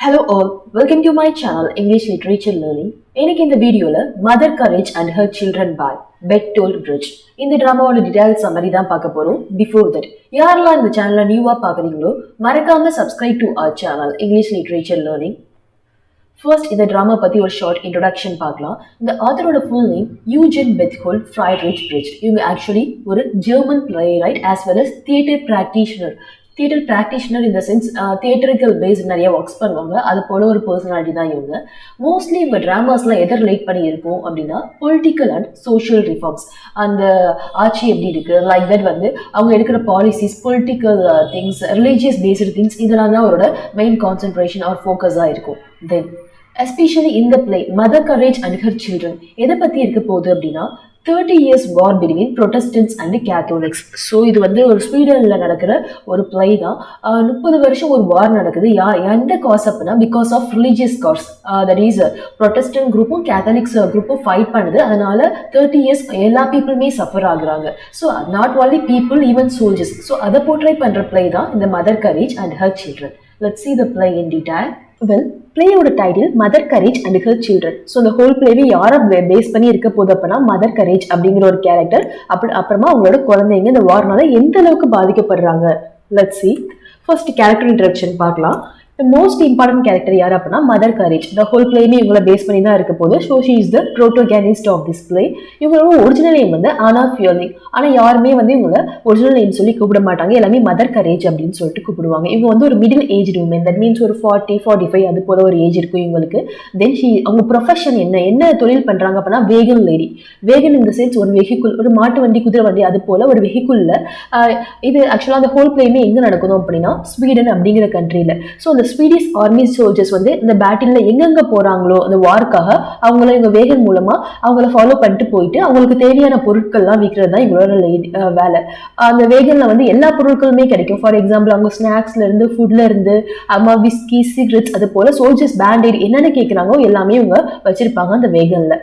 Hello all, welcome to my channel English Literature Learning. இன்னைக்கு இந்த வீடியோல Mother Courage and her children by Bertolt Brecht இந்த டிராமாவோட detail summary தான் பார்க்க போறோம். பிஃபோர் தட் யாரெல்லாம் இந்த சேனலை நியூவா பாக்குறீங்களோ மறக்காம subscribe to our channel English literature learning. First இந்த ட்ராமா பற்றி ஒரு ஷார்ட் இன்ட்ரோடக்ஷன் பார்க்கலாம். இந்த ஆத்தரோட full name Eugen Berthold Friedrich Brecht. இவங்க ஆக்சுவலி ஒரு German playwright as well as theatre practitioner இந்த சென்ஸ் தியேட்டரிக்கல் பேஸ் நிறைய ஒர்க்ஸ் பண்ணுவாங்க. அது போல ஒரு பர்சனாலிட்டி தான் இவங்க. மோஸ்ட்லி இவங்க ட்ராமாஸ்லாம் எதை ரிலேட் பண்ணி இருக்கும் அப்படின்னா பொலிட்டிக்கல் அண்ட் சோஷியல் ரிஃபார்ம்ஸ், அந்த ஆட்சி எப்படி இருக்கு லைக் தட் வந்து அவங்க எடுக்கிற policies, political things, religious based things, இதெல்லாம் தான் அவரோட மெயின் கான்சென்ட்ரேஷன் ஆர் ஃபோக்கஸாக இருக்கும். தென் எஸ்பெஷலி இந்த play mother Courage and her children எதை பற்றி இருக்க போகுது அப்படின்னா 30 years war between Protestants and Catholics. So இது வந்து ஒரு ஸ்வீடனில் நடக்கிற ஒரு பிளே தான். 30 வருஷம் ஒரு வார் நடக்குது. எந்த காஸ் அப்படின்னா because of religious cause. That is Protestant குரூப்பும் கேத்தலிக்ஸ் குரூப்பும் ஃபைட் பண்ணுது. அதனால 30 years எல்லா பீப்புளுமே சஃபர் ஆகுறாங்க. So not only people, even soldiers. So அதை போர்ட்ரை பண்ணுற பிளே தான் இந்த Mother Courage and her children. Let's see the play in detail. Well, பிளேயோட title Mother Courage and her children. So இந்த ஹோல் பிளேவே யாரை பேஸ் பண்ணி இருக்க போது அப்படின்னா மதர் கரேஜ் அப்படிங்கிற ஒரு கேரக்டர், அப்புறமா அவங்களோட குழந்தைங்க இந்த வார்னால எந்த அளவுக்கு பாதிக்கப்படுறாங்க. Let's see. First character introduction பார்க்கலாம். The most important character யார் அப்படின்னா மதர் கரேஜ். இந்த ஹோல் பிளேமே இவங்களை பேஸ் பண்ணி தான் இருக்க போது. So she is the protagonist of this play. இவங்களோட ஒரிஜினல் நேம் வந்து ஆனா ஃபியர்லிங். ஆனால் யாருமே வந்து இவங்களை ஒரிஜினல் நேம் சொல்லி கூப்பிட மாட்டாங்க. எல்லாமே மதர் கரேஜ் அப்படின்னு சொல்லிட்டு கூப்பிடுவாங்க. இவங்க வந்து ஒரு middle age woman. That means ஒரு 40-45 அது போல ஒரு ஏஜ் இருக்கும் இவங்களுக்கு. தென் அவங்க ப்ரொஃபஷன் என்ன தொழில் பண்றாங்க அப்படின்னா வேகன் லேடி. வேகன் இந்த சென்ஸ் ஒரு வெஹிக்குள், ஒரு மாட்டு வண்டி, குதிரை வண்டி அது போல ஒரு வெஹிக்குள்ள. இது ஆக்சுவலாக அந்த ஹோல் பிளேமே எங்க நடக்கணும் அப்படின்னா ஸ்வீடன் அப்படிங்கிற கண்ட்ரியில. ஸோ அந்த ஸ்வீடிஷ் ஆர்மி சோல்ஜர்ஸ் வந்து இந்த பேட்டில்ல எங்கெங்க போறாங்களோ அந்த வார்க்காக அவங்கள இவங்க வேகன் மூலமா அவங்கள ஃபாலோ பண்ணிட்டு போயிட்டு அவங்களுக்கு தேவையான பொருட்கள்லாம் விற்கிறது தான் இவங்களோட வேலை. அந்த வேகன்ல வந்து எல்லா பொருட்களுமே கிடைக்கும். ஃபார் எக்ஸாம்பிள் அவங்க ஸ்நாக்ஸ்ல இருந்து, ஃபுட்ல இருந்து, அம்மா விஸ்கி, சிகரெட்ஸ் அது போல சோல்ஜர்ஸ் பேண்டேட் என்னென்ன கேட்குறாங்களோ எல்லாமே இவங்க வச்சிருப்பாங்க அந்த வேகன்ல.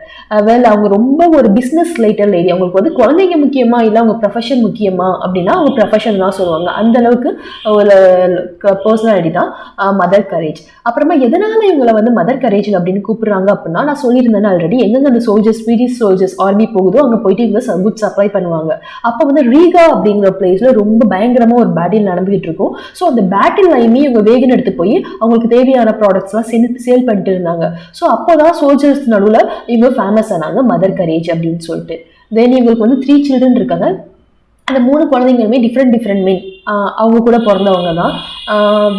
அவங்க ரொம்ப ஒரு பிசினஸ் லைட்டர் லேடி. அவங்களுக்கு வந்து குழந்தைங்க முக்கியமா இல்லை அவங்க ப்ரொஃபஷன் முக்கியமா அப்படின்னா அவங்க ப்ரொஃபஷன் தான் சொல்லுவாங்க. அந்த அளவுக்கு ஒரு பர்சனாலிட்டி தான் மதர் கரேஜ். அப்புறமா எதனால இவங்களை வந்து மதர் கரேஜ் அப்படின்னு கூப்பிடுறாங்க அப்படின்னா நான் சொல்லியிருந்தேன் ஆல்ரெடி, எங்கெங்க அந்த சோல்ஜர்ஸ், ஸ்வீடிஷ் சோல்ஜர்ஸ் ஆர்மி போகுதோ அங்கே போயிட்டு இவங்க குட் சப்ளை பண்ணுவாங்க. அப்போ வந்து ரீகா அப்படிங்கிற பிளேஸ்ல ரொம்ப பயங்கரமா ஒரு பேட்டில் நடந்துகிட்டு இருக்கும். ஸோ அந்த பேட்டில் லைமே இவங்க வேகன் எடுத்து போய் அவங்களுக்கு தேவையான ப்ராடக்ட்ஸ்லாம் சேல் பண்ணிட்டு இருந்தாங்க. ஸோ அப்போதான் சோல்ஜர்ஸ் நடுவில் இவங்க ஃபேமஸ் ஆனாங்க மதர் கரேஜ் அப்படின்னு சொல்லிட்டு. தென் இவங்களுக்கு வந்து 3 children இருக்காங்க. அந்த 3 குழந்தைங்களுமே டிஃப்ரெண்ட் மென், அவங்க கூட பிறந்தவங்க தான்.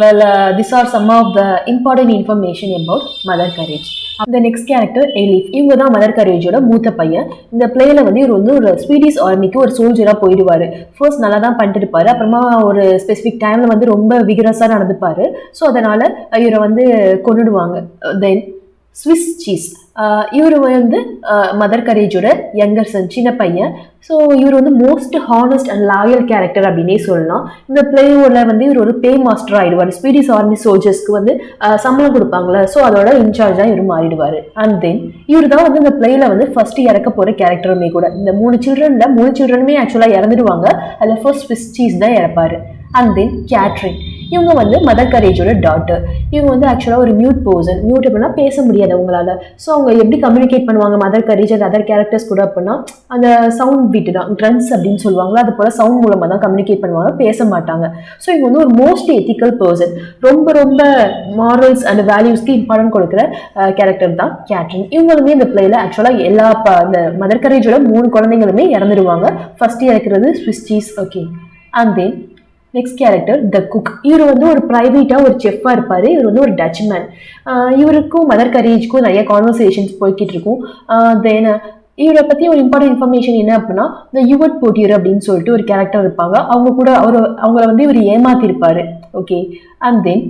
Well, this are some of the important information about Mother Courage. அந்த நெக்ஸ்ட் கேரக்டர் எலிஃப். இவங்க தான் மதர் கரேஜோட மூத்த பையன். இந்த பிளேல வந்து இவர் வந்து ஒரு ஸ்வீடிஷ் ஆர்மிக்கு ஒரு சோல்ஜரா போயிடுவாரு. ஃபர்ஸ்ட் நல்லா தான் பண்ணிட்டு இருப்பாரு. அப்புறமா ஒரு ஸ்பெசிஃபிக் டைம்ல வந்து ரொம்ப விகரஸா நடந்துப்பாரு. ஸோ அதனால இவரை வந்து கொன்னுடுவாங்க. தென் ஸ்விஸ் சீஸ். இவர் வந்து மதர் கரேஜோட யங்கர் சன், சின்ன பையன். ஸோ இவர் வந்து most honest and loyal character அப்படின்னே சொல்லலாம். இந்த பிளேயோட வந்து இவர் ஒரு பே மாஸ்டர் ஆயிடுவார். ஸ்வீடிஷ் ஆர்மி சோல்ஜர்ஸ்க்கு வந்து சம்பளம் கொடுப்பாங்களே, ஸோ அதோட இன்சார்ஜா இவர் மாறிடுவார். அண்ட் தென் இவர் தான் வந்து இந்த பிளேல வந்து ஃபர்ஸ்ட் இறக்க போற கேரக்டருமே கூட. இந்த 3 சில்ட்ரனுமே ஆக்சுவலாக இறந்துடுவாங்க. அதில் ஃபர்ஸ்ட் ஸ்விஸ் சீஸ் தான் இறப்பாரு. And then Catelyn. இவங்க வந்து மதர் கரேஜோட டாட்டர். இவங்க வந்து ஆக்சுவலாக ஒரு மியூட் பர்சன். மியூட் அப்படின்னா பேச முடியாது அவங்களால. ஸோ அவங்க எப்படி கம்யூனிகேட் பண்ணுவாங்க mother Courage and other characters கூட அப்படின்னா அந்த சவுண்ட் பீட்டு தான், ட்ரன்ஸ் அப்படின்னு சொல்லுவாங்களா, அது போல சவுண்ட் மூலமாக தான் கம்யூனிகேட் பண்ணுவாங்க, பேச மாட்டாங்க. ஸோ இவங்க வந்து ஒரு மோஸ்ட் எத்திக்கல் பர்சன். ரொம்ப மாரல்ஸ் அண்ட் வேல்யூஸ்க்கு இம்பார்ட்டன்ட் கொடுக்குற கேரக்டர் தான் கேட்ரின். இவங்களுமே இந்த பிளேல ஆக்சுவலாக எல்லா இந்த மதர் கரேஜோட 3 குழந்தைங்களுமே இறந்துடுவாங்க. ஃபர்ஸ்ட் இறக்குறது Swiss Cheese. Okay. And then next character the cook. இவர் வந்து ஒரு ப்ரைவேட்டா ஒரு செஃப்பாக இருப்பார். இவர் வந்து ஒரு டச்மேன். இவருக்கும் மதர் கரேஜ்க்கும் நிறைய கான்வர்சேஷன்ஸ் போய்கிட்டு இருக்கும். தென் இவரை பற்றி ஒரு இம்பார்ட்டன்ட் இன்ஃபர்மேஷன் என்ன அப்படின்னா இந்த யுவட் போட்டியர் அப்படின்னு சொல்லிட்டு ஒரு கேரக்டர் இருப்பாங்க. அவங்க கூட அவங்கள வந்து இவர் ஏமாத்திருப்பாரு. ஓகே. அண்ட் தென்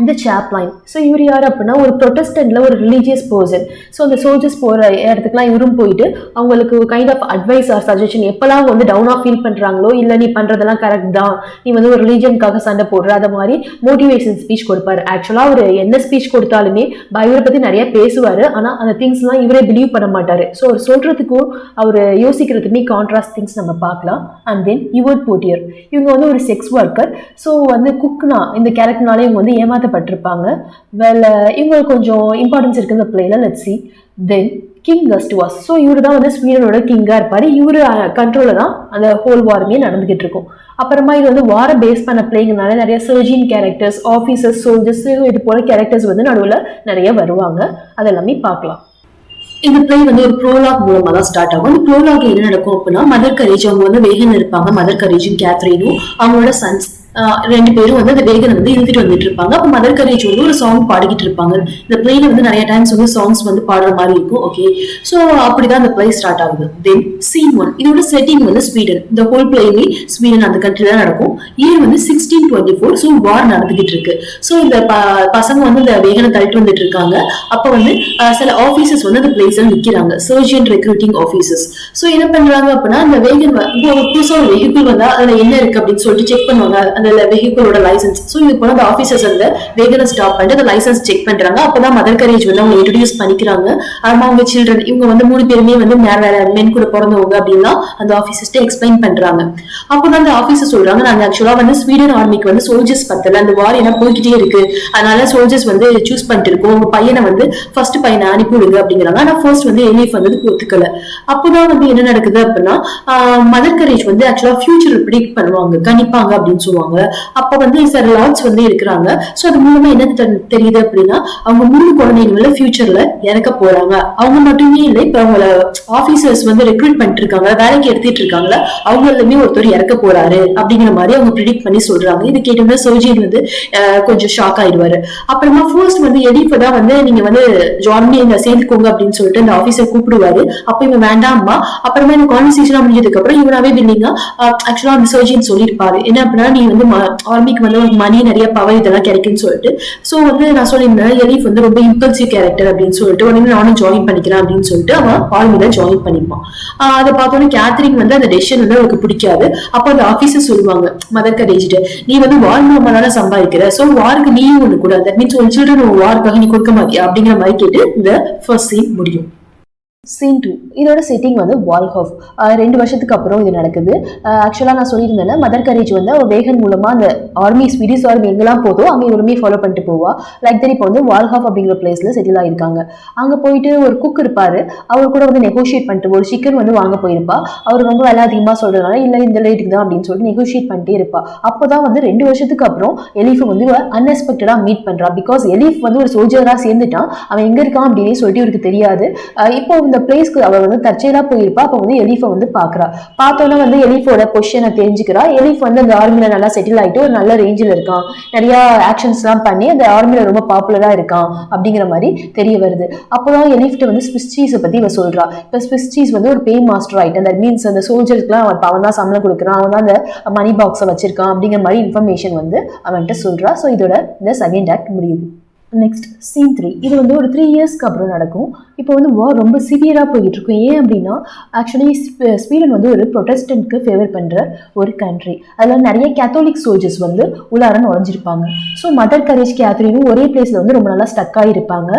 இந்த சாப்லைன். ஸோ இவர் யார் அப்படின்னா ஒரு ப்ரொட்டஸ்டன்ட்ல ஒரு ரிலீஜியஸ் பர்சன். ஸோ அந்த சோல்ஜர்ஸ் போகிற இடத்துக்குலாம் இவரும் போயிட்டு அவங்களுக்கு kind of advice or suggestion, எப்போல்லாம் அவங்க வந்து டவுனாக ஃபீல் பண்ணுறாங்களோ, இல்லை நீ பண்ணுறதெல்லாம் கரெக்ட் தான், நீ வந்து ஒரு ரிலீஜனுக்காக சண்டை போடுற, அதை மாதிரி மோட்டிவேஷன் ஸ்பீச் கொடுப்பாரு. ஆக்சுவலாக அவர் என்ன ஸ்பீச் கொடுத்தாலுமே இவரை பற்றி நிறைய பேசுவார். ஆனால் அந்த திங்ஸ்லாம் இவரே பிலீவ் பண்ண மாட்டார். ஸோ அவர் சொல்கிறதுக்கும் அவர் யோசிக்கிறதுக்குமே கான்ட்ராஸ்ட் திங்ஸ் நம்ம பார்க்கலாம். And then Yvette Pottier. இவங்க வந்து ஒரு செக்ஸ் ஒர்க்கர். ஸோ வந்து குக்னா இந்த கேரக்டர்னாலே இவங்க வந்து ஏமாத்த ஏமாத்தப்பட்டிருப்பாங்க. வேலை இவங்களுக்கு கொஞ்சம் இம்பார்ட்டன்ஸ் இருக்கு இந்த பிளேல. Let's see. Then King Gustavus. So இவரு தான் வந்து ஸ்வீடனோட கிங்கா இருப்பாரு. இவரு கண்ட்ரோல தான் அந்த ஹோல் வாருமே நடந்துகிட்டு இருக்கும். அப்புறமா இது வந்து வார பேஸ் பண்ண பிளேங்கிறதுனால நிறைய சர்ஜின் கேரக்டர்ஸ், ஆஃபீஸர்ஸ், சோல்ஜர்ஸ், இது போல கேரக்டர்ஸ் வந்து நடுவில் நிறைய வருவாங்க. அதெல்லாமே பார்க்கலாம். இந்த பிளே வந்து ஒரு ப்ரோலாக் மூலமா தான் ஸ்டார்ட் ஆகும். அந்த ப்ரோலாக்ல என்ன நடக்கும் அப்படின்னா, மதர் கரேஜ் அவங்க வந்து வேகன் இருப்பாங்க. மதர் கரேஜும் கேத்ரினும் அவங்களோட சன்ஸ் ரெண்டு பேரும் வந்து அந்த வேகனை வந்து இழுத்துட்டு வந்துட்டு இருப்பாங்க. அப்போ மதர் கரேஜ் வந்து ஒரு சாங் பாடிக்கிட்டு இருப்பாங்க. இந்த பிளேல வந்து நிறைய டைம்ஸ் வந்து சாங்ஸ் வந்து பாடுற மாதிரி இருக்கும். ஓகே, ஸோ அப்படிதான் அந்த பிளே ஸ்டார்ட் ஆகுது. தென் சீன் 1. இதோட செட்டிங் வந்து ஸ்வீடன். இந்த ஹோல் பிளேயுமே ஸ்வீடன் அந்த கண்ட்ரி தான் நடக்கும். இயர் வந்து 1624. ஸோ வார் நடந்துகிட்டு இருக்கு. ஸோ இந்த பசங்க வந்து இந்த வேகனை தள்ளிட்டு வந்துட்டு இருக்காங்க. அப்போ வந்து சில ஆஃபீஸர்ஸ் வந்து அந்த பிளேஸ்ல நிக்கிறாங்க, சர்ஜன் ரெக்ரூட்டிங் ஆஃபீஸர்ஸ். ஸோ என்ன பண்றாங்க அப்படின்னா, அந்த வேகன் புதுசா ஒரு வெஹிக்கிள் வந்தா அதுல என்ன இருக்கு அப்படின்னு சொல்லிட்டு செக் பண்ணுவாங்க, அந்த வெஹிக்கிளோட லைசன்ஸ். ஸோ இது போல அந்த ஆஃபீஸர்ஸ் அந்த வேகனை ஸ்டாப் பண்ணிட்டு அந்த லைசன்ஸ் செக் பண்றாங்க. அப்பதான் மதர் கரேஜ் வந்து அவங்க இன்ட்ரோடியூஸ் பண்ணிக்கிறாங்க. ஆமா, அவங்க சில்ட்ரன் இவங்க வந்து 3 பேருமே வந்து வேற மென் கூட பிறந்தவங்க அப்படின்னா அந்த ஆஃபீஸர்ஸ்ட்டு எக்ஸ்பிளைன் பண்றாங்க. அப்போதான் அந்த ஆஃபீஸர் சொல்றாங்க, நாங்க ஆக்சுவலா வந்து ஸ்வீடன் ஆர்மிக்கு வந்து சோல்ஜர்ஸ் பத்தல, அந்த வார் என்ன போய்கிட்டே இருக்கு, அதனால சோல்ஜர்ஸ் வந்து சூஸ் பண்ணிட்டு இருக்கோம், உங்க பையனை வந்து ஃபர்ஸ்ட் பையனை அனுப்பிவிடுங்க அப்படிங்கிறாங்க. ஆனா ஃபர்ஸ்ட் வந்து எலிஃப் வந்து ஒத்துக்கல. அப்போதான் வந்து என்ன நடக்குது அப்படின்னா, மதர் கரேஜ் வந்து ஆக்சுவலா ஃபியூச்சர் ப்ரிடிக்ட் பண்ணுவாங்க, கணிப்பாங்க அப்படின்னு சொல்லுவாங்க. அப்ப வந்து சில லாட்ஸ் வந்து இருக்கிறாங்க. சோ அது மூலமா என்ன தெரியுது அப்படின்னா, அவங்க 3 குழந்தைங்கள ஃபியூச்சர்ல இறக்க போறாங்க. அவங்க மட்டுமே இல்லை, இப்ப அவங்கள ஆபீசர்ஸ் வந்து ரெக்ரூட் பண்ணிட்டு இருக்காங்க, வேலைக்கு எடுத்துட்டு இருக்காங்களா, அவங்களுமே ஒருத்தர் இறக்க போறாரு அப்படிங்கிற மாதிரி அவங்க ப்ரிடிக்ட் பண்ணி சொல்றாங்க. இது கேட்டோம்னா சர்ஜன் வந்து கொஞ்சம் ஷாக் ஆயிடுவாரு. அப்புறமா ஃபர்ஸ்ட் வந்து எலிஃப் தான் வந்து நீங்க வந்து ஜாயின் இங்க சேர்ந்துக்கோங்க அப்படின்னு சொல்லிட்டு அந்த ஆபீசர் கூப்பிடுவாரு. அப்ப இவன் வேண்டாம்மா. அப்புறமா இந்த கான்வர்சேஷன் முடிஞ்சதுக்கு அப்புறம் இவனாவே வில்லிங்கா ஆக்சுவலா அந்த சர்ஜன் சொல்லியிருப்பாரு என்ன அப்படின்னா, நீ வந்து ஆர்மிக்கு வந்து ஒரு மணி நிறைய பவர் இதெல்லாம் கிடைக்குன்னு சொல்லிட்டு. சோ வந்து நான் சொல்லியிருந்தேன், எலிஃப் வந்து ரொம்ப இம்பல்சிவ் கேரக்டர் அப்படின்னு சொல்லிட்டு உடனே நானும் ஜாயின் பண்ணிக்கிறேன் அப்படின்னு சொல்லிட்டு அவன் ஆர்மில ஜாயின் பண்ணிப்பான். அதை பார்த்தோன்னே கேத்ரின் வந்து அந்த டெசிஷன் வந்து அவருக்கு பிடிக்காது. அப்போ அந்த ஆபீசர் சொல்லுவாங்க மதர் கரேஜ்ட்டு, நீ வந்து வார் மூலமா தானே சம்பாதிக்கிற, சோ வாருக்கு நீயும் ஒண்ணு கூட, தட் மீன்ஸ் உன் சில்ட்ரன் வாருக்காக நீ கொடுக்க மாட்டியா அப்படிங்கிற மாதிரி கேட்டு இந்த ஃபர்ஸ்ட் சீன் முடியும். சீன் 2. இதோட செட்டிங் வந்து வால்ஹாஃப். 2 வருஷத்துக்கு அப்புறம் இது நடக்குது. ஆக்சுவலாக நான் சொல்லியிருந்தேன், மதர் கரேஜ் வந்து அவள் வேகன் மூலமா அந்த ஆர்மி, ஸ்வீடிஷ் ஆர்மி எங்கெல்லாம் போதோ அங்கே இவருமே ஃபாலோ பண்ணிட்டு போவா. லைக் தட் இப்போ வந்து வால்ஹாஃப் அப்படிங்கிற பிளேஸ்ல செட்டில் ஆயிருக்காங்க. அங்கே போயிட்டு ஒரு குக் இருப்பாரு, அவர் கூட வந்து நெகோஷியேட் பண்ணிட்டு ஒரு சிக்கன் வந்து வாங்க போயிருப்பா. அவர் ரொம்ப விலை அதிகமாக சொல்றதுனால இல்லை இந்த ரேட்டுக்கு தான் அப்படின்னு சொல்லிட்டு நெகோஷியேட் பண்ணிட்டே இருப்பா. அப்போதான் வந்து 2 வருஷத்துக்கு அப்புறம் எலிஃப் வந்து அன்எக்ஸ்பெக்டடா மீட் பண்றா. பிகாஸ் எலிஃப் வந்து ஒரு சோல்ஜரா சேர்ந்துட்டான், அவன் எங்க இருக்கான் அப்படின்னு சொல்லிட்டு இவருக்கு தெரியாது. இப்போ இந்த பிளேஸ்க்கு அவள் வந்து தற்செயலா போயிருப்பா. அப்ப வந்து எலிஃபை வந்து பாக்குறா. பார்த்தோன்னா வந்து எலிஃபோட பொசிஷனை தெரிஞ்சுக்கிறா. எலிஃப் வந்து அந்த ஆர்மில நல்லா செட்டில் ஆயிட்டு ஒரு நல்ல ரேஞ்சில் இருக்கான், நிறைய ஆக்ஷன்ஸ் எல்லாம் பண்ணி அந்த ஆர்மில ரொம்ப பாப்புலரா இருக்கான் அப்படிங்கிற மாதிரி தெரிய வருது. அப்போதான் எலிஃப்ட் வந்து ஸ்விஸ் சீஸை பத்தி இவ சொல்றா. இப்ப ஸ்விஸ் சீஸ் வந்து ஒரு பே மாஸ்டர் ஆயிட்டு, தட் மீன்ஸ் அந்த சோல்ஜர்ஸ்க்குலாம் அவன் தான் சம்பளம் கொடுக்குறான், அவன் தான் அந்த மணி பாக்ஸை வச்சிருக்கான் அப்படிங்கிற மாதிரி இன்ஃபர்மேஷன் வந்து அவன்கிட்ட சொல்றா. ஸோ இதோட இந்த செகண்ட் ஆக்ட் முடியுது. Next scene 3. இது வந்து ஒரு 3 இயர்ஸ்க்கு அப்புறம் நடக்கும். இப்போ வந்து வார் ரொம்ப சிவியராக போய்கிட்டு இருக்கும். ஏன் அப்படின்னா, ஆக்சுவலி ஸ்வீடன் வந்து ஒரு ப்ரொட்டஸ்டன்ட்க்கு ஃபேவர் பண்ணுற ஒரு கண்ட்ரி. அதில் நிறைய கேத்தோலிக் சோல்ஜர்ஸ் வந்து உள்ளார நுழைஞ்சிருப்பாங்க. ஸோ மதர் கரேஜ் கேத்ரினும் ஒரே பிளேஸில் வந்து ரொம்ப நல்லா ஸ்டக் ஆகிருப்பாங்க.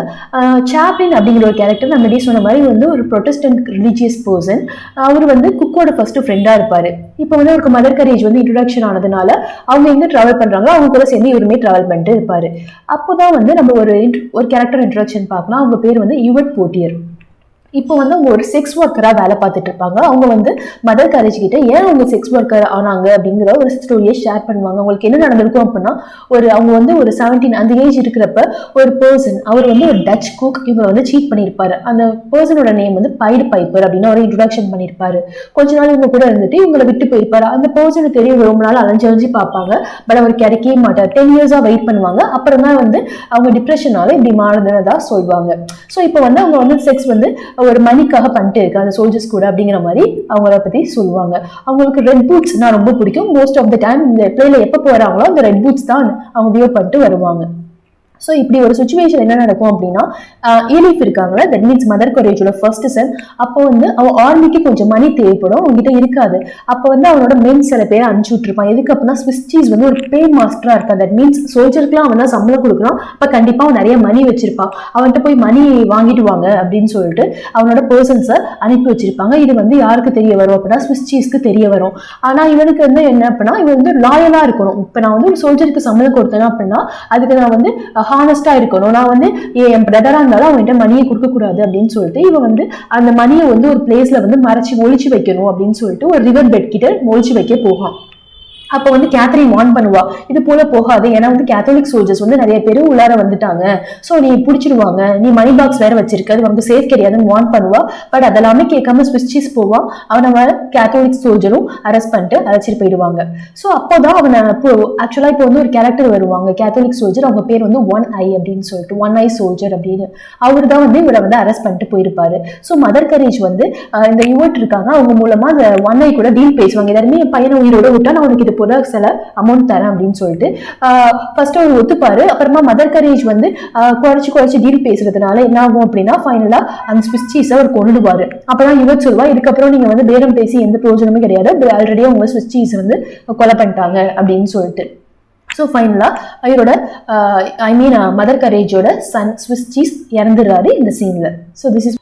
சாப்ளின் அப்படிங்கிற ஒரு கேரக்டர் நம்ம முன்னாடியே சொன்ன மாதிரி வந்து ஒரு ப்ரொட்டஸ்டன்ட் ரிலீஜியஸ் பர்சன். அவர் வந்து குக்கோட ஃபர்ஸ்ட் ஃப்ரெண்டாக இருப்பார். இப்போ வந்து அவருக்கு மதர் கரேஜ் வந்து இன்ட்ரடக்ஷன் ஆனதுனால அவங்க எங்கே ட்ராவல் பண்ணுறாங்களோ அவங்க கூட சேர்ந்து இவருமே ட்ராவல் பண்ணிட்டு இருப்பார். அப்போதான் வந்து நம்ம ஒரு கேரக்டர் இன்ட்ரோடக்ஷன் பார்க்கலாம். அவங்க பேர் வந்து யுவட் போட்டியர். இப்போ வந்து அவங்க ஒரு செக்ஸ் ஒர்க்கராக வேலை பார்த்துட்டு இருப்பாங்க. அவங்க வந்து மதர் கரேஜ் கிட்ட ஏன் அவங்க செக்ஸ் ஒர்க்கர் ஆனாங்க அப்படிங்கிற ஒரு ஸ்டோரியை ஷேர் பண்ணுவாங்க. அவங்களுக்கு என்ன நடந்திருக்கும் அப்படின்னா, அவங்க வந்து ஒரு 17 அந்த ஏஜ் இருக்கிறப்ப ஒரு பர்சன், அவர் வந்து ஒரு டச் குக், இவங்க வந்து சீட் பண்ணியிருப்பாரு. அந்த பர்சனோட நேம் வந்து பைடு பைப்பர் அப்படின்னு ஒரு இன்ட்ரோடக்ஷன் பண்ணியிருப்பாரு. கொஞ்ச நாள் இவங்க கூட இருந்துட்டு இவங்களை விட்டு போயிருப்பாரு. அந்த பர்சனை தெரியும் ரொம்ப நாள் அலைஞ்சு பார்ப்பாங்க. பட் அவர் கிடைக்கவே மாட்டார். 10 இயர்ஸா வெயிட் பண்ணுவாங்க. அப்புறம் தான் வந்து அவங்க டிப்ரெஷனால இப்படி மாறுதுன்னதா சொல்லுவாங்க. ஸோ இப்போ வந்து அவங்க வந்து செக்ஸ் வந்து ஒரு மணிக்காக பண்ணிட்டு இருக்கு அந்த சோல்ஜர்ஸ் கூட அப்படிங்கிற மாதிரி அவங்கள பத்தி சொல்லுவாங்க. அவங்களுக்கு ரெட் பூட்ஸ்னா ரொம்ப பிடிக்கும். மோஸ்ட் ஆஃப் த டைம் இந்த பிளேல எப்ப போறாங்களோ அந்த ரெட் பூட்ஸ் தான் அவங்க வியர் பண்ணிட்டு வருவாங்க. ஸோ இப்படி ஒரு சுச்சுவேஷன் என்ன நடக்கும் அப்படின்னா ஈலிஃப் இருக்காங்களா, தட் மீன்ஸ் மதர் கரேஜோட ஃபர்ஸ்ட் சன். அப்போ வந்து அவன் ஆர்மிக்கு கொஞ்சம் மணி தேவைப்படும், அவங்ககிட்ட இருக்காது. அப்போ வந்து அவனோட மென் சில பேர் அனுப்பிச்சு விட்டுருப்பான். எதுக்கு அப்படின்னா ஸ்விஸ் சீஸ் வந்து ஒரு பே மாஸ்டரா இருக்கான். தட் மீன்ஸ் சோல்ஜருக்குலாம் அவன் தான் சம்பளம் கொடுக்குறான். அப்போ கண்டிப்பாக அவன் நிறைய மணி வச்சிருப்பான். அவன்கிட்ட போய் மணி வாங்கிட்டு வாங்க அப்படின்னு சொல்லிட்டு அவனோட பர்சன்ஸை அனுப்பி வச்சிருப்பாங்க. இது வந்து யாருக்கு தெரிய வரும் அப்படின்னா ஸ்விஸ் சீஸ்க்கு தெரிய வரும். ஆனால் இவனுக்கு வந்து என்ன அப்படின்னா இவன் வந்து லாயலா இருக்கணும். இப்போ நான் வந்து ஒரு சோல்ஜருக்கு சம்பளம் கொடுத்தேன் அப்படின்னா அதுக்கு நான் வந்து ஹானஸ்டா இருக்கணும். நான் வந்து என் பிரதரா இருந்தாலும் அவன்கிட்ட மணியை கொடுக்க கூடாது அப்படின்னு சொல்லிட்டு இவன் வந்து அந்த மணியை வந்து ஒரு பிளேஸ்ல வந்து மறைச்சு ஒழிச்சு வைக்கணும் அப்படின்னு சொல்லிட்டு ஒரு ரிவர் பெட் கிட்ட ஒழிச்சு வைக்க போகான். அப்போ வந்து கேத்ரின் வார்ன் பண்ணுவா, இது போல போகாது, ஏன்னா வந்து கேத்தலிக் சோல்ஜர்ஸ் வந்து நிறைய பேர் உள்ளார வந்துட்டாங்க, ஸோ நீ பிடிச்சிடுவாங்க, நீ மணி பாக்ஸ் வேற வச்சிருக்க, அது வந்து சேஃப் கிடையாதுன்னு வார்ன் பண்ணுவா. பட் அதெல்லாமே கேட்காம ஸ்விஸ் சீஸ் போவான். அவனை வர கேத்தலிக் சோல்ஜரும் அரெஸ்ட் பண்ணிட்டு அழைச்சிட்டு போயிடுவாங்க. ஸோ அப்போதான் அவனை ஆக்சுவலா இப்போ வந்து ஒரு கேரக்டர் வருவாங்க கேத்தலிக் சோல்ஜர், அவங்க பேர் வந்து ஒன் ஐ அப்படின்னு சொல்லிட்டு, ஒன் ஐ சோல்ஜர் அப்படின்னு. அவர் தான் வந்து இவரை வந்து அரெஸ்ட் பண்ணிட்டு போயிருப்பாரு. ஸோ மதர் கரேஜ் வந்து இந்த யுவர்ட் இருக்காங்க, அவங்க மூலமா அந்த ஒன் ஐ கூட டீல் பேசுவாங்க. எல்லாருமே என் பையனை உயிரோட விட்டா நான் உனக்கு இது போல சில அமௌண்ட் தரேன் அப்படின்னு சொல்லிட்டு ஃபர்ஸ்ட் அவர் ஒத்துப்பாரு. அப்புறமா மதர் கரேஜ் வந்து குறைச்சு டீல் பேசுறதுனால என்ன ஆகும் அப்படின்னா ஃபைனலா அந்த ஸ்விஸ் சீஸை அவர் கொண்டுடுவாரு. அப்பதான் இவர் சொல்லுவா, இதுக்கப்புறம் நீங்க வந்து பேரம் பேசி எந்த பிரயோஜனமும் கிடையாது, ஆல்ரெடி அவங்க ஸ்விஸ் சீஸ் வந்து கொலை பண்ணிட்டாங்க அப்படின்னு சொல்லிட்டு. ஸோ ஃபைனலாக இவரோட மதர் கரேஜோட சன் ஸ்விஸ் சீஸ் இறந்துடுறாரு இந்த சீன்ல. So this is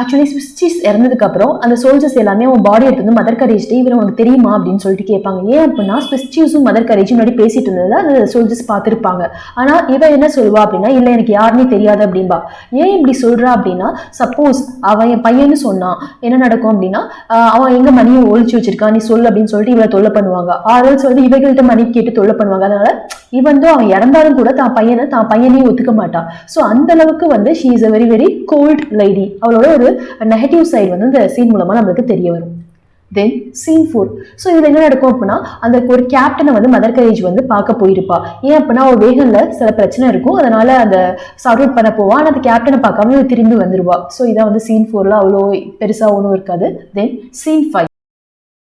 actually Swiss Cheese இறந்ததுக்கு அப்புறம் அந்த சோல்ஜர்ஸ் எல்லாமே அவன் பாடி எடுத்து வந்து மதர் கரேஜ் இவர் உனக்கு தெரியுமா அப்படின்னு சொல்லிட்டு கேட்பாங்க. ஏன் அப்படின்னா ஸ்விஸ் சீஸும் மதர் கரேஜும் முன்னாடி பேசிட்டு இருந்தது அந்த சோல்ஜர்ஸ் பார்த்துருப்பாங்க. ஆனால் இவன் என்ன சொல்லுவா அப்படின்னா இல்லை எனக்கு யாருமே தெரியாது அப்படின்பா. ஏன் இப்படி சொல்றா அப்படின்னா சப்போஸ் அவன் என் பையன்னு சொன்னான் என்ன நடக்கும் அப்படின்னா அவன் எங்க மணியை ஒழிச்சு வச்சிருக்கான் நீ சொல்லு அப்படின்னு சொல்லிட்டு இவரை தொல்லை பண்ணுவாங்க. ஆர்எல்ஸ் வந்து இவர்கள்ட்ட மணி கேட்டு தொல்லை பண்ணுவாங்க. அதனால இவன் அவன் இறந்தாலும் கூட தான் பையனையும் ஒத்துக்க மாட்டான். ஸோ அந்த அளவுக்கு வந்து she is a very very cold lady. அவளோட ஒரு நெகட்டிவ் சைடு வந்து இந்த சீன் மூலமா நம்மளுக்கு தெரிய வரும். தென் சீன் 4. ஸோ இதுல என்ன நடக்கும் அப்படின்னா அந்த ஒரு கேப்டனை வந்து மதர் கரேஜ் வந்து பார்க்க போயிருப்பா. ஏன் அப்படின்னா அவள் வேகன்ல சில பிரச்சனை இருக்கும், அதனால அந்த சார்ட் பண்ண போவா. ஆனால் அந்த கேப்டனை பார்க்காம திரும்பி வந்துருவா. ஸோ இதான் வந்து சீன் 4ல அவ்வளோ பெருசா ஒன்றும் இருக்காது. Then scene 5.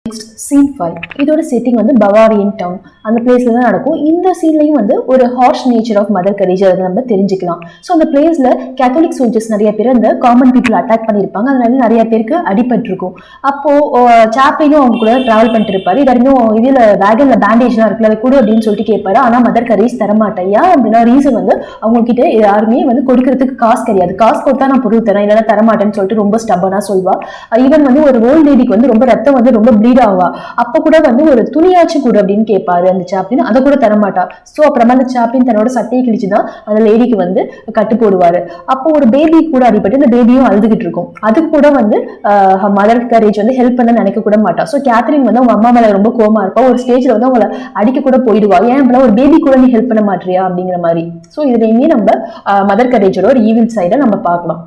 Next scene 5. இதோட செட்டிங் வந்து பவாரியன் டவுன் அந்த பிளேஸ்ல தான் நடக்கும். இந்த சீன்லையும் வந்து ஒரு harsh nature of Mother Courage அதை நம்ம தெரிஞ்சுக்கலாம். ஸோ அந்த பிளேஸ்ல கேத்தலிக் சோல்ஜர்ஸ் நிறைய பேர் அந்த காமன் பீப்புள் அட்டாக் பண்ணியிருப்பாங்க, அதனால நிறைய பேருக்கு அடிபட்டிருக்கும். அப்போ சாப்ளினும் அவங்க கூட டிராவல் பண்ணிட்டு இருப்பாரு. எல்லாருமே இதுல வேகன்ல பேண்டேஜ்லாம் இருக்குல்ல அதை கூட அப்படின்னு சொல்லிட்டு கேட்பாரு. ஆனா மதர் கரேஜ் தரமாட்டேன். ஏன் அப்படின்னா ரீசன் வந்து அவங்க கிட்ட யாருமே வந்து கொடுக்கறதுக்கு காசு கிடையாது, காசு கொடுத்தா நான் பொருள் தரேன் இல்லைன்னா தரமாட்டேன்னு சொல்லிட்டு ரொம்ப ஸ்டப்பனா சொல்வா. ஈவன் வந்து ஒரு ஓல்ட் லேடிக்கு வந்து ரொம்ப ரத்தம் வந்து ரொம்ப ப்ளீட் ஆவா. அப்ப கூட வந்து ஒரு துணியாச்சு கூட அப்படின்னு கேட்பாரு அந்த சாப்ளின், அதை கூட தரமாட்டா. ஸோ அப்புறமா அந்த சாப்ளின் தன்னோட சட்டையை கிழிச்சுதான் அந்த லேடிக்கு வந்து கட்டு போடுவாரு. அப்போ ஒரு பேபி கூட அடிபட்டு இந்த பேபியும் அழுதுகிட்டு இருக்கும். அதுக்கு கூட வந்து மதர் கரேஜ் வந்து ஹெல்ப் பண்ண நினைக்க கூட மாட்டா. ஸோ கேத்ரின் வந்து அவங்க அம்மா மேல ரொம்ப கோவமா இருப்பா. ஒரு ஸ்டேஜ்ல வந்து அவங்கள அடிக்க கூட போயிடுவா. ஏன் அப்படின்னா ஒரு பேபி கூட நீ ஹெல்ப் பண்ண மாட்டியா அப்படிங்கிற மாதிரி. ஸோ இதுலையுமே நம்ம மதர் கரேஜோட ஒரு ஈவில் சைடை நம்ம பார்க்கலாம்.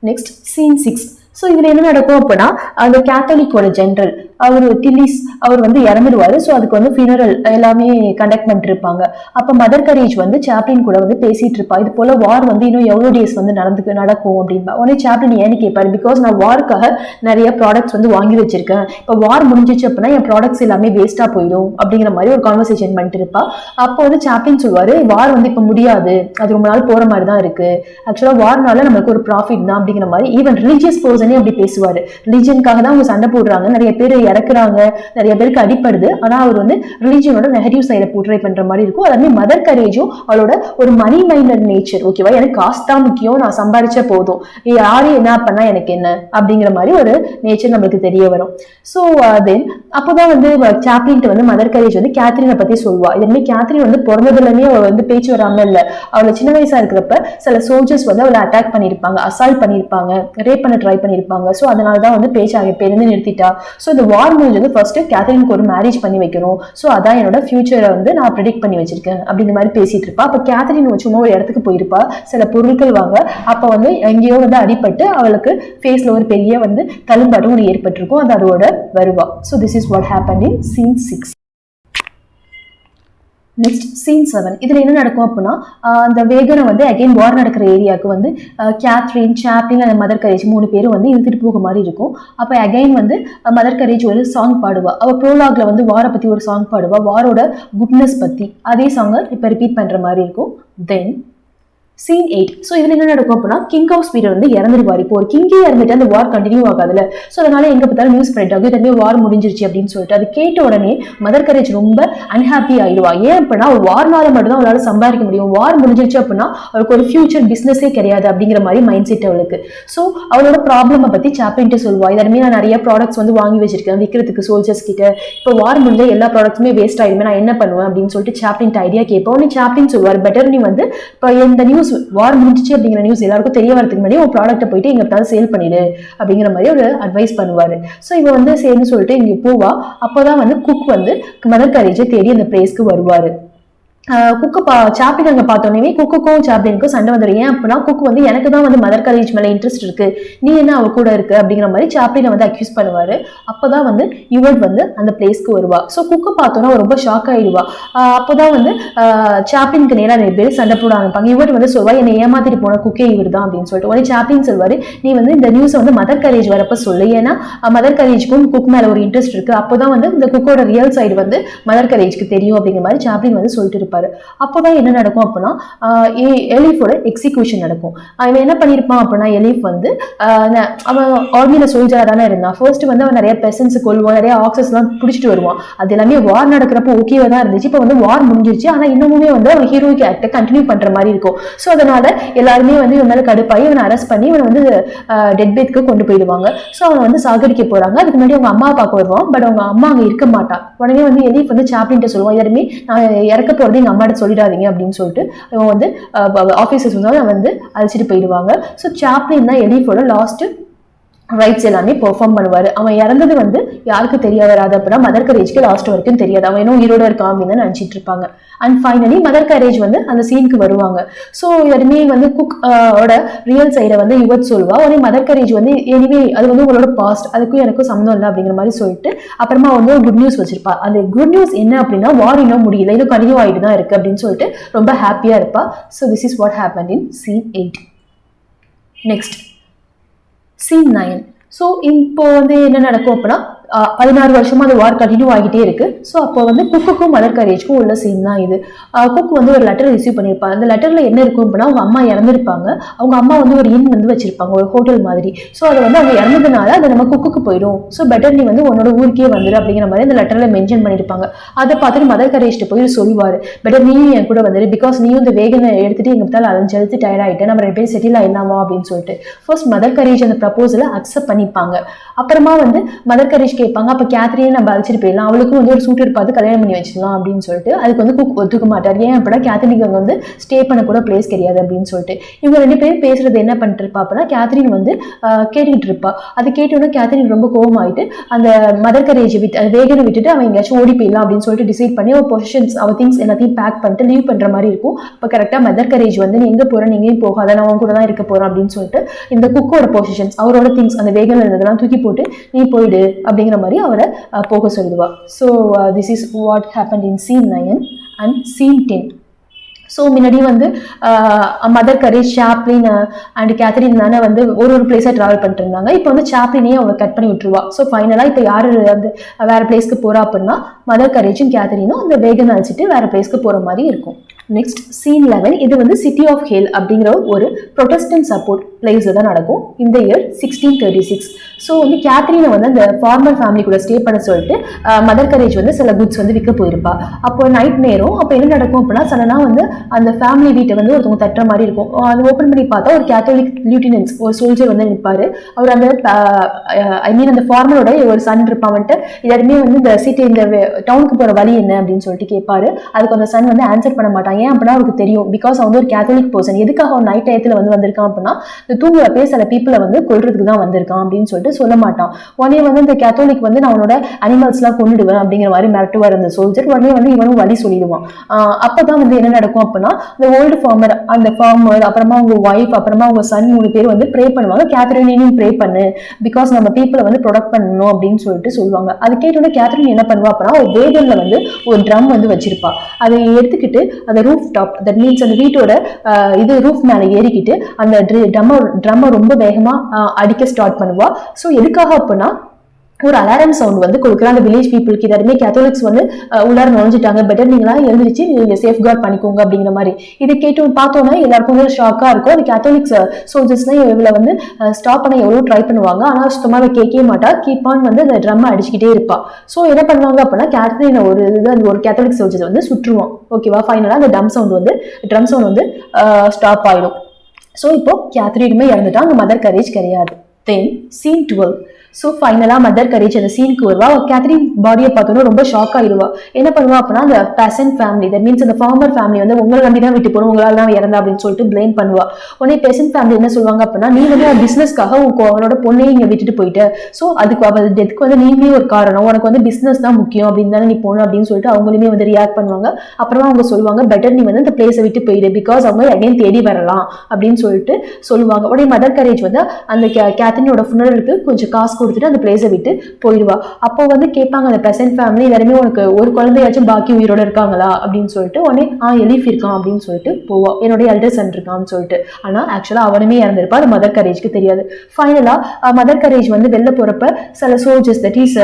Next scene 6. ஸோ இதுல என்ன நடக்கும் அப்படின்னா அந்த கேத்தலிக்கோட ஜெனரல் அவர் டில்லிஸ் அவர் வந்து இறந்துடுவாரு. ஸோ அதுக்கு வந்து ஃபினரல் எல்லாமே கண்டக்ட் பண்ணிட்டு இருப்பாங்க. அப்போ மதர் கரேஜ் வந்து சாப்ளின் கூட வந்து பேசிட்டு இருப்பா. இது போல வார் வந்து இன்னும் எவ்வளோ டேஸ் வந்து நடக்கும் அப்படின்பா. உடனே சாப்ளின் ஏன்னு கேட்பாரு, பிகாஸ் நான் வார்க்காக நிறைய ப்ராடக்ட்ஸ் வந்து வாங்கி வச்சிருக்கேன், இப்போ வார் முடிஞ்சிச்சு அப்படின்னா என் ப்ராடக்ட்ஸ் எல்லாமே வேஸ்டா போயிடும் அப்படிங்கிற மாதிரி ஒரு கான்வர்சேஷன் பண்ணிட்டு இருப்பா. அப்போ வந்து சாப்ளின் சொல்லுவாரு, வார் வந்து இப்போ முடியாது, அது ரொம்ப நாள் போற மாதிரி தான் இருக்கு, ஆக்சுவலா வார்னால நமக்கு ஒரு ப்ராஃபிட் தான் அப்படிங்கிற மாதிரி. ஈவன் ரிலீஜியஸ் பர்சனே அப்படி பேசுவாரு. ரிலீஜனுக்காக தான் அவங்க சண்டை போடுறாங்க, நிறைய பேர் இறக்குறாங்க, நிறைய பேருக்கு அடிப்படுது, ஆனா அவர் வந்து ரிலீஜியனோட நெகட்டிவ் சைடை போர்ட்ரே பண்ற மாதிரி இருக்கும். அதே மதர் கரேஜும் அவளோட ஒரு மணி மைண்டட் நேச்சர், ஓகேவா, எனக்கு காசு தான் முக்கியம், நான் சம்பாதிச்ச போதும், யாரு என்ன பண்ணா எனக்கு என்ன அப்படிங்கிற மாதிரி ஒரு நேச்சர் நம்மளுக்கு தெரிய வரும். ஸோ தென் அப்போதான் வந்து சாப்ளின் வந்து மதர் கரேஜ் வந்து கேத்ரினை பத்தி சொல்லுவா. இதுமே கேத்ரின் வந்து பிறந்ததுலமே அவள் வந்து பேச்சு வராம இல்லை, அவளை சின்ன வயசா இருக்கிறப்ப சில சோல்ஜர்ஸ் வந்து அவளை அட்டாக் பண்ணியிருப்பாங்க, அசால்ட் பண்ணியிருப்பாங்க, ரேப் பண்ண ட்ரை பண்ணியிருப்பாங்க. ஸோ அதனாலதான் வந்து பேச்சு பேருந்து நிறுத்திட்டா. ஸோ இந்த வார் முடிஞ்சது ஃபர்ஸ்ட் கேத்ரினுக்கு ஒரு மேரேஜ் பண்ணி வைக்கணும், ஸோ அதான் என்னோட ஃபியூச்சரை வந்து நான் ப்ரெடிக்ட் பண்ணி வச்சிருக்கேன் அப்படிங்கிற மாதிரி பேசிட்டு இருப்பா. அப்போ கேத்ரின் சும்மா ஒரு இடத்துக்கு போயிருப்பா சில பொருட்கள் வாங்க. அப்போ வந்து எங்கேயோ வந்து அடிபட்டு அவளுக்கு ஃபேஸ்ல ஒரு பெரிய வந்து தழும்பாட்டம் ஒன்று ஏற்பட்டிருக்கும், அது அதோட வருவா. So this is what happen in scene 6. Next scene 7 இதில் என்ன நடக்கும் அப்படின்னா அந்த வேகனை வந்து அகைன் வார் நடக்கிற ஏரியாவுக்கு வந்து கேத்ரின், சாப்ளின் அந்த மதர் கரேஜ் 3 பேரும் வந்து இழுத்துட்டு போக மாதிரி இருக்கும். அப்போ அகைன் வந்து மதர் கரேஜ் ஒரு சாங் பாடுவா. அவள் ப்ரோலாக்ல வந்து வாரை பற்றி ஒரு சாங் பாடுவா, வாரோட குட்னஸ் பற்றி. அதே சாங்கை இப்போ ரிப்பீட் பண்ணுற மாதிரி இருக்கும். தென் சீன் 8. ஸோ இதில் என்ன நடக்கும் அப்படின்னா கிங் ஆஃப் ஸ்பீடர் வந்து இறந்துருவார். இப்போ ஒரு கிங்கே இறந்துட்டு அந்த வார் கண்டினியூ ஆகாதுல்ல. ஸோ அதனால எங்கே பார்த்தாலும் நியூஸ் ஸ்ப்ரெட் ஆகும், இதே வார் முடிஞ்சிருச்சு அப்படின்னு சொல்லிட்டு. அது கேட்ட உடனே மதர் கரேஜ் ரொம்ப அன்ஹாப்பி ஆயிடுவா. ஏன் அப்படின்னா ஒரு வார்னால மட்டும்தான் அவளால் சம்பாதிக்க முடியும். வார் முடிஞ்சிருச்சு அப்படின்னா அவளுக்கு ஒரு ஃபியூச்சர் பிஸ்னஸே கிடையாது அப்படிங்கிற மாதிரி மைண்ட் செட் அவளுக்கு. ஸோ அவளோட ப்ராப்ளமை பற்றி சாப்ளின்ட்டு சொல்லுவா. இதற்கு நான் நிறைய ப்ராடக்ட்ஸ் வந்து வாங்கி வச்சிருக்கேன் விற்கிறதுக்கு சோல்ஜர்ஸ் கிட்ட. இப்போ வார் முடிஞ்ச எல்லா ப்ராடக்ட்ஸுமே வேஸ்ட் ஆயிடுமே, நான் என்ன பண்ணுவேன் அப்படின்னு சொல்லிட்டு சாப்ளின்ட்டு ஐடியா கேட்போம். உடனே சாப்ளின் சொல்லுவார், பெட்டர் நீ வந்து இப்போ இந்த நியூஸ் வார் முடிஞ்சிச்சு அப்படிங்கிற நியூஸ் எல்லாருக்கும் தெரிய வரதுக்கு முன்னாடி ஒரு ப்ராடக்ட்டை போயிட்டு எங்க பார்த்தாலும் சேல் பண்ணிடு அப்படிங்கிற மாதிரி ஒரு அட்வைஸ் பண்ணுவாரு. ஸோ இவ வந்து சேர்ந்து சொல்லிட்டு இங்க போவா. அப்போதான் வந்து குக் வந்து மதர் கரேஜை தேடி அந்த பிளேஸ்க்கு வருவாரு. குக்கு சாப்ளின் அங்கே பார்த்தோன்னே குக்குக்கும் சாப்ளினுக்கும் சண்டை வந்துடும். ஏன் அப்படின்னா குக் வந்து எனக்கு தான் வந்து மதர் கரேஜ் மேலே இன்ட்ரெஸ்ட் இருக்கு, நீ என்ன அவ கூட இருக்கு அப்படிங்கிற மாதிரி சாப்ளினை வந்து அக்யூஸ் பண்ணுவாரு. அப்போதான் வந்து யுவர்ட் வந்து அந்த பிளேஸ்க்கு வருவா. ஸோ குக்கு பார்த்தோன்னா ரொம்ப ஷாக் ஆயிடுவா. அப்போதான் வந்து சாப்ளினுக்கு நேராக நிறைய பேர் சண்டை போட ஆரம்பிப்பாங்க. யுவர்ட் வந்து சொல்வா, என்னை ஏமாத்திட்டு போன குக்கே இவர் தான் அப்படின்னு சொல்லிட்டு. உடனே சாப்ளின் சொல்வாரு, நீ வந்து இந்த நியூஸை வந்து மதர் கரேஜ் வரப்ப சொல்லு, ஏன்னா மதர் கரேஜ்க்கும் குக் மேலே ஒரு இன்ட்ரெஸ்ட் இருக்கு, அப்போதான் வந்து இந்த குக்கோட ரியல் சைடு வந்து மதர் கரேஜ்க்கு தெரியும் அப்படிங்கிற மாதிரி சாப்ளின் வந்து சொல்லிட்டு இருப்பாரு. அப்போதான் என்ன நடக்கும் அப்படின்னா எலிஃபோட எக்ஸிகியூஷன் நடக்கும். அவன் என்ன பண்ணிருப்பான் அப்படின்னா எலிஃப் வந்து அவன் ஆர்மியில சோல்ஜரா தானே இருந்தான். ஃபர்ஸ்ட் வந்து அவன் நிறைய பெசன்ஸ் கொள்வான், நிறைய ஆக்சஸ் எல்லாம் பிடிச்சிட்டு வருவான். அது எல்லாமே வார் நடக்கிறப்ப ஓகேவா தான் இருந்துச்சு. இப்போ வந்து வார் முடிஞ்சிருச்சு, ஆனா இன்னமுமே வந்து அவன் ஹீரோயிக் ஆக்டை கண்டினியூ பண்ற மாதிரி இருக்கும். ஸோ அதனால எல்லாருமே வந்து இவன் மேல கடுப்பாகி இவனை அரெஸ்ட் பண்ணி இவனை வந்து டெட் பெட்க்கு கொண்டு போயிடுவாங்க. ஸோ அவனை வந்து சாகடிக்க போறாங்க. அதுக்கு முன்னாடி அவங்க அம்மா பார்க்க வருவான். பட் அவங்க அம்மா அங்க இருக்க மாட்டான். உடனே வந்து எலிஃப் வந்து சாப்ளின்ட்ட சொல்லுவான், யாருமே நான் இறக்க போறது எங்க அம்மாட்ட சொல்லிடாதீங்க அப்படின்னு சொல்லிட்டு இவன் வந்து ஆஃபீஸர்ஸ் வந்து அழைச்சிட்டு போயிடுவாங்க. ஸோ சாப்ளின் தான் எலிஃபோட லாஸ்ட் ரைட்ஸ் எல்லாமே பெர்ஃபார்ம் பண்ணுவாரு. அவன் இறந்தது வந்து யாருக்கு தெரிய வராது அப்படின்னா மதர் கரேஜ்க்கு லாஸ்ட் வரைக்கும் தெரியாது. அவன் இன்னும் உயிரோட இருக்கான் அப்படின்னு தான் நினைச்சிட்டு இருப்பாங்க. அண்ட் ஃபைனலி மதர் கரேஜ் வந்து அந்த சீனுக்கு வருவாங்க. ஸோ எதுவுமே வந்து குக் ஓட ரியல் சைடை வந்து யுவர்ட் சொல்லுவா. உடனே மதர் கரேஜ் வந்து எனிவே அது வந்து உங்களோட பாஸ்ட், அதுக்கும் எனக்கும் சம்மந்தம் இல்லை அப்படிங்கிற மாதிரி சொல்லிட்டு அப்புறமா வந்து ஒரு குட் நியூஸ் வச்சிருப்பா. அந்த குட் நியூஸ் என்ன அப்படின்னா வார் இன்னும் முடியல, இன்னும் கண்டினியூ ஆகிட்டு தான் இருக்கு அப்படின்னு சொல்லிட்டு ரொம்ப ஹாப்பியா இருப்பா. So this is what happen in scene 8. Next scene 9. So இப்போ வந்து என்ன நடக்கும் அப்படின்னா 16 வருஷமா அந்த வார் கண்டினியூ ஆகிட்டே இருக்கு. ஸோ அப்போ வந்து குக்குக்கும் மதர் கரேஜ்க்கும் உள்ள சீன் தான் இது. குக் வந்து ஒரு லெட்டர் ரிசீவ் பண்ணியிருப்பாங்க. அந்த லெட்டர்ல என்ன இருக்கும் அப்படின்னா அவங்க அம்மா இறந்துருப்பாங்க. அவங்க அம்மா வந்து ஒரு இன் வந்து வச்சிருப்பாங்க, ஒரு ஹோட்டல் மாதிரி. ஸோ அதை வந்து அவங்க இறந்ததுனால அதை நம்ம குக்குக்கு போயிடும். ஸோ பெட்டர் நீ வந்து உன்னோட ஊருக்கே வந்துடு அப்படிங்கிற மாதிரி அந்த லெட்டர்ல மென்ஷன் பண்ணியிருப்பாங்க. அதை பார்த்துட்டு மதர் கரேஜ்ட்டு போய் சொல்லுவாரு, பெட்டர் நீயும் என் கூட வந்துடு, பிகாஸ் நீயும் இந்த வேகனை எடுத்துட்டு எங்க பார்த்தாலும் அலைஞ்சு அழுத்து டயர்ட் ஆகிட்டு நம்ம 2 பேரும் செட்டில் ஆயிடலாமா அப்படின்னு சொல்லிட்டு ஃபர்ஸ்ட் மதர் கரேஜ் அந்த ப்ரப்போசலை அக்செப்ட் பண்ணிப்பாங்க. அப்புறமா வந்து மதர் கரேஜ் கேட்பாங்க, அப்போ கேத்ரியை நம்ம அழைச்சிட்டு போயிடலாம், அவளுக்கும் வந்து ஒரு சூட்டர் பார்த்து கல்யாணம் பண்ணி வச்சிடலாம் அப்படின்னு சொல்லிட்டு. அதுக்கு வந்து குக் ஒத்துக்க மாட்டார். ஏன் அப்படின்னா கேத்ரினுக்கு அங்கே வந்து ஸ்டே பண்ண கூட பிளேஸ் கிடையாது அப்படின்னு சொல்லிட்டு. இவங்க 2 பேரும் பேசுறது என்ன பண்ணிட்டு இருப்பா அப்படின்னா கேத்ரின் வந்து கேட்டுக்கிட்டு இருப்பா. அது கேட்டோன்னா கேத்ரின் ரொம்ப கோவமாயிட்டு அந்த மதர் கரேஜை வேகனை விட்டுட்டு அவன் எங்கேயாச்சும் ஓடி போயிடலாம் அப்படின்னு சொல்லிட்டு டிசைட் பண்ணி அவள் பொசிஷன்ஸ் அவள் திங்ஸ் எல்லாத்தையும் பேக் பண்ணிட்டு லீவ் பண்ற மாதிரி இருக்கும். அப்போ கரெக்டாக மதர் கரேஜ் வந்து நீ எங்கே போகிறேன், எங்கேயும் போகாத, நான் அவன் கூட தான் இருக்க போறேன் அப்படின்னு சொல்லிட்டு இந்த குக்கோட பொசிஷன்ஸ் அவரோட திங்ஸ் அந்த வேகனை இருந்ததெல்லாம் தூக்கி போட்டு நீ போயிடு அப்படிங்கிற மாதிரி அவரை போக சொல்லுவா. So this is what happen in scene 9 and scene 10. So முன்னாடி வந்து Mother Courage, Chaplain and Kattrin தானே வந்து ஒரு பிளேஸாக ட்ராவல் பண்ணிட்டு இருந்தாங்க. இப்போ வந்து சாப்ளினையும் அவங்க கட் பண்ணி விட்டுருவா. ஸோ ஃபைனலாக இப்போ யார் வந்து வேற பிளேஸ்க்கு போறா அப்படின்னா மதர் கரேஜும் கேத்ரினும் அந்த வேகனை அழைச்சிட்டு வேற பிளேஸ்க்கு போற மாதிரி இருக்கும். Next scene 11. இது வந்து சிட்டி ஆஃப் ஹேல் அப்படிங்கிற ஒரு ப்ரொட்டஸ்டன்ட் சப்போர்ட் பிளேஸ்ல தான் நடக்கும். இந்த இயர் 1636. ஸோ வந்து கேத்ரினை வந்து அந்த ஃபார்மர் ஃபேமிலி கூட ஸ்டே பண்ண சொல்லிட்டு மதர் கரேஜ் வந்து சில குட்ஸ் வந்து விற்க போயிருப்பா. அப்போ நைட் நேரம் அப்போ என்ன நடக்கும் அப்படின்னா சடனா வந்து அந்த ஃபேமிலி வீட்டை வந்து ஒருத்தவங்க தட்டுற மாதிரி இருக்கும். அது ஓப்பன் பண்ணி பார்த்தா ஒரு கேத்தோலிக் லியூட்டினன்ஸ் ஒரு சோல்ஜர் வந்து நிற்பாரு. அவர் அந்த ஐ மீன் அந்த ஃபார்மரோட ஒரு சன் இருப்பான்ட்டு எல்லாருமே வந்து இந்த சிட்டி இந்த டவுனுக்கு போற வழி என்ன அப்படின்னு சொல்லிட்டு கேட்பாரு. அதுக்கு அந்த சன் வந்து ஆன்சர் பண்ண மாட்டாங்க. ஏன் அப்படின்னா அவருக்கு தெரியும், பிகாஸ் அவன் வந்து ஒரு கேத்தலிக் பர்சன். எதுக்காக அவன் நைட் டயத்துல வந்து வந்திருக்கான் அப்படின்னா இந்த தூங்குறப்பே சில பீப்புளை வந்து கொல்றதுக்கு தான் வந்திருக்கான் அப்படின்னு சொல்லிட்டு சொல்ல மாட்டான். உடனே வந்து இந்த கேத்தோலிக் வந்து நான் அவனோட அனிமல்ஸ் எல்லாம் கொண்டுடுவேன் அப்படிங்கிற மாதிரி மிரட்டுவார் அந்த சோல்ஜர். உடனே வந்து இவனும் வழி சொல்லிடுவான். அப்பதான் வந்து என்ன நடக்கும் அப்படின்னா, இந்த ஓல்டு ஃபார்மர், அந்த ஃபார்மர், அப்புறமா அவங்க ஒய்ஃப், அப்புறமா அவங்க சன் 3 பேர் வந்து ப்ரே பண்ணுவாங்க. கேத்ரினையும் ப்ரே பண்ணு, பிகாஸ் நம்ம பீப்புளை வந்து ப்ரொடெக்ட் பண்ணணும் அப்படின்னு சொல்லிட்டு சொல்லுவாங்க. அது கேட்டோட கேத்ரின் என்ன பண்ணுவா அப்படின்னா, ஒரு வேகன்ல வந்து ஒரு ட்ரம் வந்து வச்சிருப்பா. அதை எடுத்துக்கிட்டு அந்த ரூஃப் டாப், தட் மீன்ஸ் அந்த வீட்டோட இது ரூஃப் மேல ஏறிக்கிட்டு அந்த ட்ரம்மை ரொம்ப வேகமா அடிக்க ஸ்டார்ட் பண்ணுவா. ஸோ எதுக்காக அப்படின்னா, ஒரு அலாரம் சவுண்ட் வந்து கொடுக்குற அந்த வில்லேஜ் பீப்புளுக்கு எல்லாருமே கேத்தோலிக்ஸ் வந்து உள்ளார நுழைஞ்சிட்டாங்க, பெட்டர் நீங்களா எழுந்திரிச்சு நீங்க சேஃப் கார்ட் பண்ணிக்கோங்க அப்படிங்கிற மாதிரி. இதை கேட்டு பார்த்தோன்னா எல்லாருக்கும் ஷாக்கா இருக்கும். அது கேத்தோலிக்ஸ் சோல்ஜர்ஸ்லாம் இவளை வந்து ஸ்டாப் பண்ண எவ்வளோ ட்ரை பண்ணுவாங்க, ஆனால் சுத்தமாக அதை கேட்கவே மாட்டா. கீப் ஆன் வந்து அந்த ட்ரம் அடிச்சுக்கிட்டே இருப்பா. ஸோ என்ன பண்ணுவாங்க அப்படின்னா, கேத்ரின் ஒரு கேத்தோலிக் சோல்ஜர் வந்து சுற்றுவோம். ஓகேவா, ஃபைனலாக அந்த ட்ரம் சவுண்ட் வந்து ஸ்டாப் ஆயிடும். ஸோ இப்போ கேத்ரினுமே இறந்துட்டா, அங்கே மதர் கரேஜ் கிடையாது. தென் சீன் 12. ஸோ ஃபைனலாக மதர் கரேஜ் அந்த சீனுக்கு வருவா. கேத்ரின் பாடியை பார்த்தோன்னா ரொம்ப ஷாக் ஆயிடுவா. என்ன பண்ணுவா அப்படின்னா, அந்த பெசன்ட் ஃபேமிலி, தட் மீன்ஸ் அந்த ஃபார்மர் ஃபேமிலி வந்து உங்களை நம்பி தான் விட்டு போகணும், உங்களால் தான் இறந்தா அப்படின்னு சொல்லிட்டு பிளேம் பண்ணுவா. உடனே பெசன்ட் ஃபேமிலி என்ன சொல்லுவாங்க அப்படின்னா, நீ வந்து பிசினஸ்க்காக அவனோட பொண்ணையும் இங்கே விட்டுட்டு போயிட்ட, ஸோ அதுக்கு அவள் டெத்துக்கு வந்து நீங்களே ஒரு காரணம், உனக்கு வந்து பிசினஸ் தான் முக்கியம் அப்படின்னு தானே நீ போகணும் அப்படின்னு சொல்லிட்டு அவங்களுமே வந்து ரியாக்ட் பண்ணுவாங்க. அப்புறமா அவங்க சொல்லுவாங்க, பெட்டர் நீ வந்து இந்த பிளேஸை விட்டு போயிடு, பிகாஸ் அவங்க அகைன் தேடி வரலாம் அப்படின்னு சொல்லிட்டு சொல்லுவாங்க. உடனே மதர் கரேஜ் வந்து அந்த கேத்ரினோட ஃபுனரலுக்கு கொஞ்சம் காசு கொடுத்துட்டு அந்த பிளேஸை விட்டு போயிடுவா. அப்போ வந்து கேட்பாங்க அந்த பெசன்ட் ஃபேமிலி எல்லாருமே, உனக்கு ஒரு குழந்தையாச்சும் பாக்கி உயிரோட இருக்காங்களா அப்படின்னு சொல்லிட்டு. உடனே எலிஃப் இருக்கான் அப்படின்னு சொல்லிட்டு போவா, என்னுடைய எல்டர் சன் இருக்கான்னு சொல்லிட்டு. ஆனா ஆக்சுவலா அவனுமே இறந்திருப்பா, அது மதர் கரேஜ்க்கு தெரியாது. ஃபைனலா மதர் கரேஜ் வந்து வெளில போறப்ப சில soldiers, that is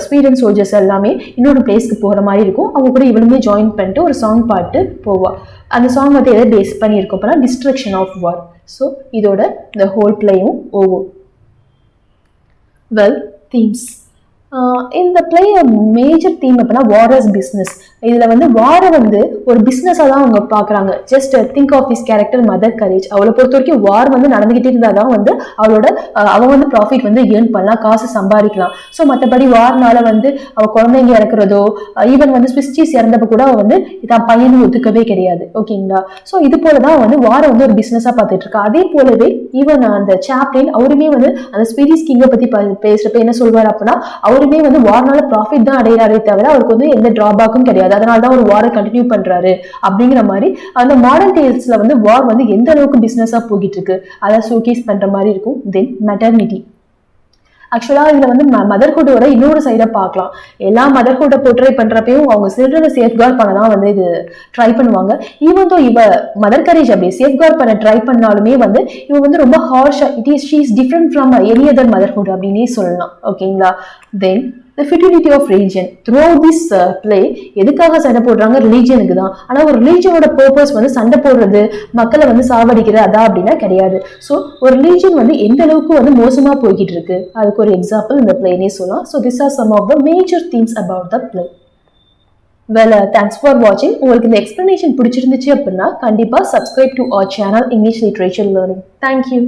Sweden soldiers எல்லாமே இன்னொரு பிளேஸ்க்கு போற மாதிரி இருக்கும். அவங்க கூட இவளுமே ஜாயின் பண்ணிட்டு ஒரு சாங் பாட்டு போவா. அந்த சாங் வந்து எதை பேஸ் பண்ணியிருக்கோம் அப்படின்னா, டிஸ்ட்ரக்ஷன் ஆஃப் வார். ஸோ இதோட இந்த ஹோல் பிளேயும் ஓவர். Well, themes. இந்த பிளே மேஜர் தீம் அப்படின்னா வார் அஸ் பிஸ்னஸ். இதுல வந்து வாரை வந்து ஒரு பிஸ்னஸா தான் அவங்க பாக்குறாங்க. Just think of this character Mother Courage. அவளை பொறுத்த வரைக்கும் வார் வந்து நடந்துகிட்டே இருந்தாதான் வந்து அவ வந்து ப்ராஃபிட் வந்து ஏர்ன் பண்ணலாம், காசு சம்பாதிக்கலாம். ஸோ மற்றபடி வார்னால வந்து அவ குழந்தைங்க இறக்குறதோ, ஈவன் வந்து ஸ்விஸ் சீஸ் இறந்தப்ப கூட அவ வந்து தான் பையனும் ஒத்துக்கவே கிடையாது. ஓகேங்களா. ஸோ இது போலதான் வந்து வாரை வந்து ஒரு பிஸ்னஸா பார்த்துட்டு இருக்கா. அதே போலவே ஈவன் அந்த சாப்ளின் அவருமே வந்து அந்த ஸ்வீடிஷ் கிங்கை பத்தி பேசுறப்ப என்ன சொல்வார் அப்படின்னா, அவருமே வந்து வார்னால ப்ராஃபிட் தான் அடையிறாரே தவிர அவருக்கு வந்து எந்த டிராபேக்கும் கிடையாது, அதனாலதான் ஒரு வாரை கண்டினியூ பண்றாரு அப்படிங்கிற மாதிரி. அந்த மாடர்ன் டேல்ஸ்ல வந்து வார் வந்து எந்த அளவுக்கு பிசினஸா போகிட்டு இருக்கு அதை ஷோகேஸ் பண்ற மாதிரி இருக்கும். தென் மெட்டர்னிட்டி. ஆக்சுவலா இதுல வந்து மதர்ஹுட்டோட இன்னொரு சைடை பார்க்கலாம். எல்லா மதர்ஹுட்டை போர்ட்ரே பண்றப்பையும் அவங்க சில்ட்ரனை சேஃப்கார்ட் பண்ணதான் வந்து இது ட்ரை பண்ணுவாங்க. ஈவன் தோ இவ மதர் கரேஜ் அப்படி சேஃப்கார்ட் பண்ண ட்ரை பண்ணாலுமே வந்து இவ வந்து ரொம்ப ஹார்ஷா, she is different from any other motherhood அப்படின்னே சொல்லலாம். ஓகேங்களா. தென் the futility of religion. Throughout this play எதுக்காக சண்டை போடுறாங்க, ரிலீஜியனுக்கு தான். ஆனா ஒரு ரிலீஜியனோட பர்பஸ் வந்து சண்டை போடுறது, மக்களை வந்து சாவடிக்கிறது அதா அப்படின்னா கிடையாது. ஸோ ஒரு ரிலீஜியன் வந்து எந்த அளவுக்கு வந்து மோசமா போய்கிட்டு இருக்கு அதுக்கு ஒரு எக்ஸாம்பிள் இந்த பிளேனே சொல்லலாம். So this are some of the major themes about the play. Well, thanks for watching. உங்களுக்கு இந்த எக்ஸ்பிளனேஷன் பிடிச்சிருந்துச்சு அப்படின்னா கண்டிப்பா subscribe to our channel English Literature Learning. Thank you.